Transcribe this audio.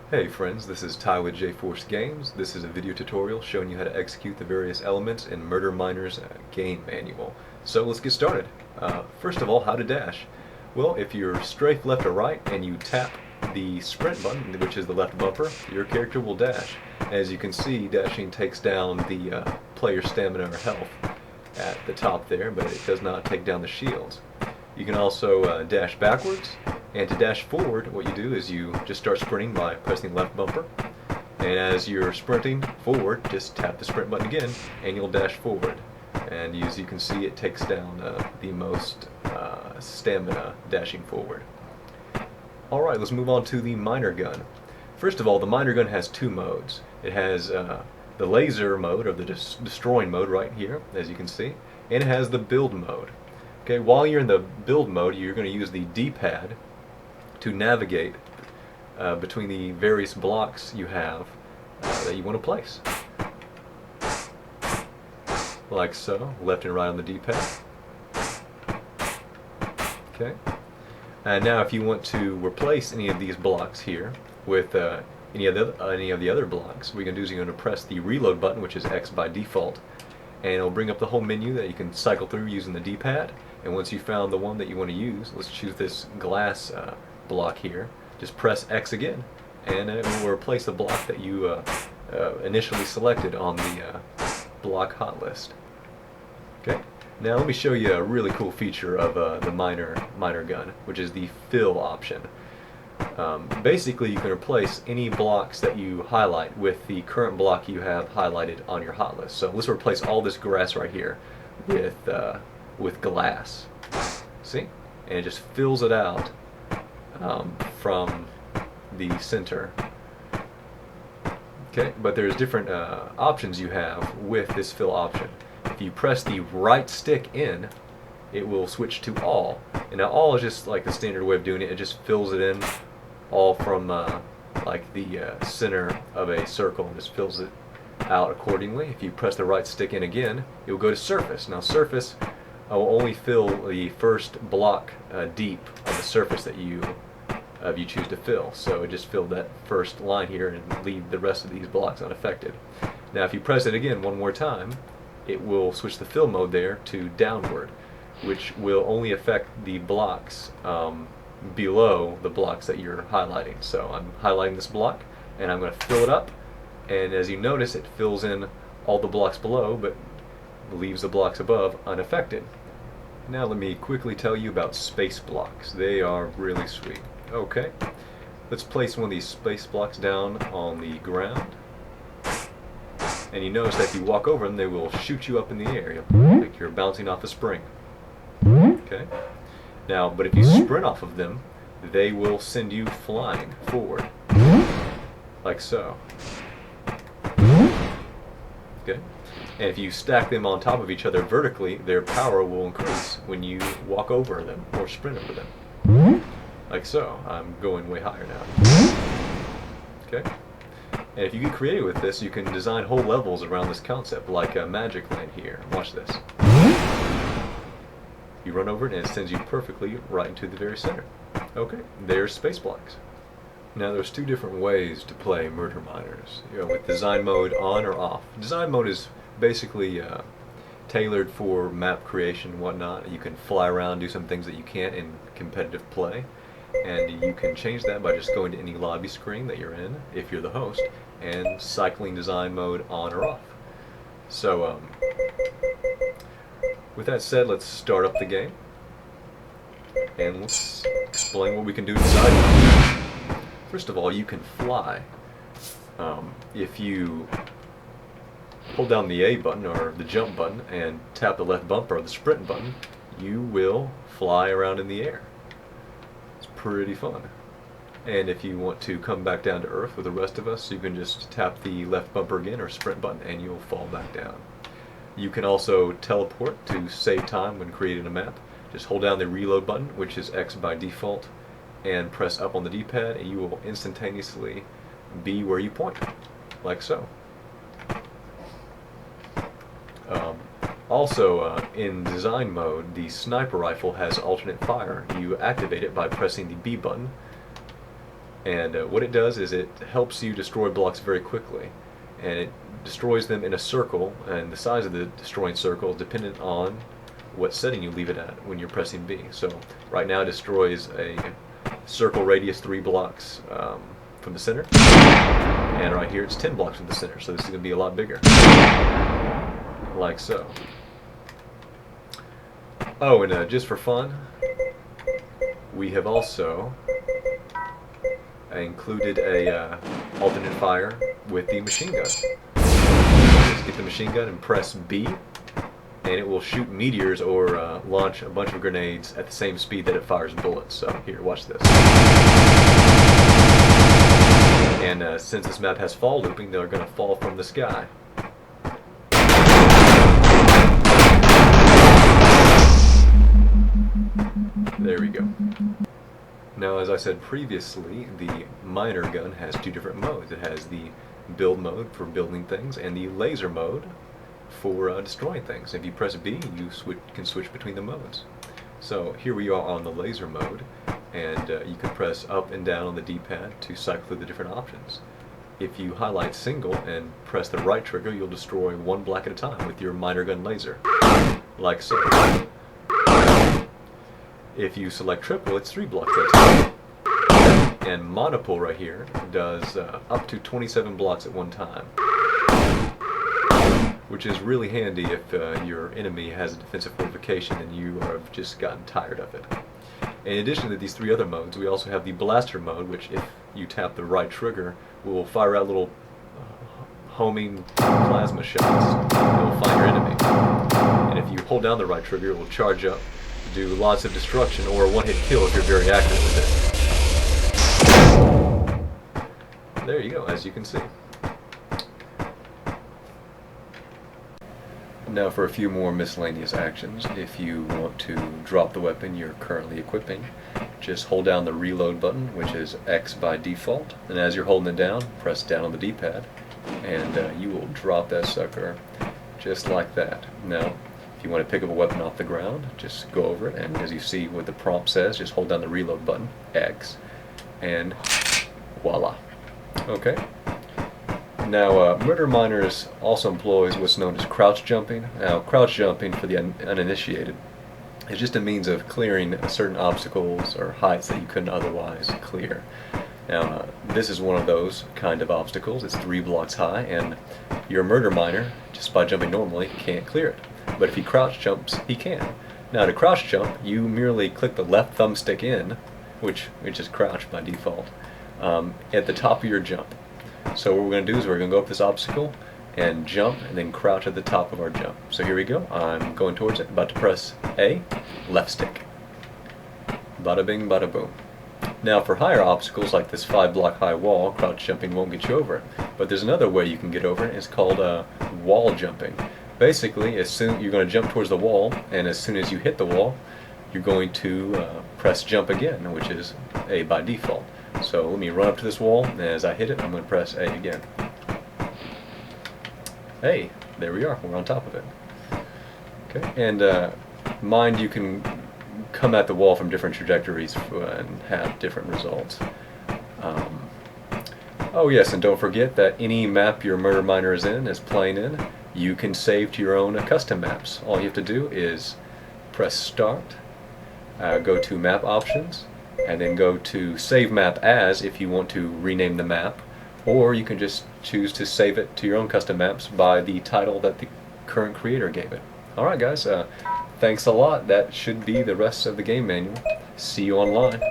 Hey friends, this is Ty with J-Force Games. This is a video tutorial showing you how to execute the various elements in Murder Miner's game manual. So let's get started. First of all, how to dash. Well, if you're strafe left or right and you tap the sprint button, which is the left bumper, your character will dash. As you can see, dashing takes down the player's stamina or health at the top there, but it does not take down the shields. You can also dash backwards, and to dash forward, what you do is you just start sprinting by pressing left bumper, and as you're sprinting forward, just tap the sprint button again, and you'll dash forward. And as you can see, it takes down the most stamina dashing forward. Alright, let's move on to the miner gun. First of all, the miner gun has two modes. It has the laser mode, or the destroying mode right here, as you can see, and it has the build mode. Okay, while you're in the build mode, you're going to use the D-pad to navigate between the various blocks you have that you want to place. Like so, left and right on the D-pad. Okay. And now if you want to replace any of these blocks here with any of the other blocks, what you're going to do is you're going to press the reload button, which is X by default, and it'll bring up the whole menu that you can cycle through using the D-pad. And once you found the one that you want to use, let's choose this glass block here. Just press X again, and it will replace the block that you initially selected on the block hot list. Okay. Now let me show you a really cool feature of the miner gun, which is the fill option. Basically, you can replace any blocks that you highlight with the current block you have highlighted on your hot list. So let's replace all this grass right here with glass. See? And it just fills it out from the center. Okay, but there's different options you have with this fill option. If you press the right stick in, it will switch to all. And now all is just like the standard way of doing it. It just fills it in all from like the center of a circle and just fills it out accordingly. If you press the right stick in again, it will go to surface. Now surface will only fill the first block deep of the surface that you choose to fill. So it just filled that first line here and leave the rest of these blocks unaffected. Now if you press it again one more time, it will switch the fill mode there to downward, which will only affect the blocks below the blocks that you're highlighting. So I'm highlighting this block and I'm going to fill it up, and as you notice, it fills in all the blocks below but leaves the blocks above unaffected. Now let me quickly tell you about space blocks. They are really sweet. Okay, let's place one of these space blocks down on the ground, and you notice that if you walk over them, they will shoot you up in the air, like you're bouncing off a spring. Okay. Now, but if you sprint off of them, they will send you flying forward, like so. Okay. And if you stack them on top of each other vertically, their power will increase when you walk over them or sprint over them. Like so. I'm going way higher now. Okay. And if you get creative with this, you can design whole levels around this concept, like a Magic Land here. Watch this. You run over it and it sends you perfectly right into the very center. Okay, there's space blocks. Now there's two different ways to play Murder Miners, with design mode on or off. Design mode is basically tailored for map creation and whatnot. You can fly around, do some things that you can't in competitive play, and you can change that by just going to any lobby screen that you're in, if you're the host, and cycling design mode on or off. So with that said, let's start up the game, and let's explain what we can do inside. First of all, you can fly. If you hold down the A button or the jump button and tap the left bumper or the sprint button, you will fly around in the air. It's pretty fun. And if you want to come back down to earth with the rest of us, you can just tap the left bumper again or sprint button and you'll fall back down. You can also teleport to save time when creating a map. Just hold down the reload button, which is X by default, and press up on the D-pad, and you will instantaneously be where you point, like so. Also, in design mode, the sniper rifle has alternate fire. You activate it by pressing the B button, And what it does is it helps you destroy blocks very quickly. And it destroys them in a circle, and the size of the destroying circle is dependent on what setting you leave it at when you're pressing B. So right now it destroys a circle radius 3 blocks from the center, and right here it's 10 blocks from the center, so this is going to be a lot bigger, like so. Oh, and just for fun, we have also included a alternate fire with the machine gun. Just get the machine gun and press B, and it will shoot meteors or launch a bunch of grenades at the same speed that it fires bullets. So here, watch this. And since this map has fall looping, they're going to fall from the sky. There we go. Now, as I said previously, the miner gun has 2 different modes. It has the build mode for building things and the laser mode for destroying things. If you press B, you can switch between the modes. So here we are on the laser mode, and you can press up and down on the D-pad to cycle through the different options. If you highlight single and press the right trigger, you'll destroy 1 block at a time with your miner gun laser, like so. If you select triple, it's 3 blocks at a time. And monopole right here does up to 27 blocks at one time, which is really handy if your enemy has a defensive fortification and you have just gotten tired of it. In addition to these 3 other modes, we also have the blaster mode, which if you tap the right trigger will fire out little homing plasma shots that will find your enemy. And if you hold down the right trigger, it will charge up, do lots of destruction, or a one-hit kill if you're very accurate with it. There you go, as you can see. Now for a few more miscellaneous actions. If you want to drop the weapon you're currently equipping, just hold down the reload button, which is X by default, and as you're holding it down, press down on the D-pad, and you will drop that sucker just like that. Now, if you want to pick up a weapon off the ground, just go over it, and as you see what the prompt says, just hold down the reload button, X, and voila. Okay. Now, Murder Miners also employs what's known as crouch jumping. Now, crouch jumping, for the uninitiated, is just a means of clearing certain obstacles or heights that you couldn't otherwise clear. Now, this is one of those kind of obstacles. It's 3 blocks high, and your Murder Miner, just by jumping normally, can't clear it. But if he crouch jumps, he can. Now, to crouch jump, you merely click the left thumbstick in, which is crouch by default, at the top of your jump. So what we're going to do is we're going to go up this obstacle and jump, and then crouch at the top of our jump. So here we go. I'm going towards it, about to press A, left stick. Bada bing, bada boom. Now for higher obstacles like this 5 block high wall, crouch jumping won't get you over it. But there's another way you can get over it. It's called wall jumping. Basically, as soon you're going to jump towards the wall, and as soon as you hit the wall, you're going to press jump again, which is A by default. So let me run up to this wall, and as I hit it, I'm going to press A again. Hey, there we are. We're on top of it. Okay, and mind you can come at the wall from different trajectories and have different results. Oh yes, and don't forget that any map your Murder Miner is playing in, you can save to your own custom maps. All you have to do is press Start, go to Map Options, and then go to Save Map As if you want to rename the map, or you can just choose to save it to your own custom maps by the title that the current creator gave it. Alright guys, thanks a lot. That should be the rest of the game manual. See you online.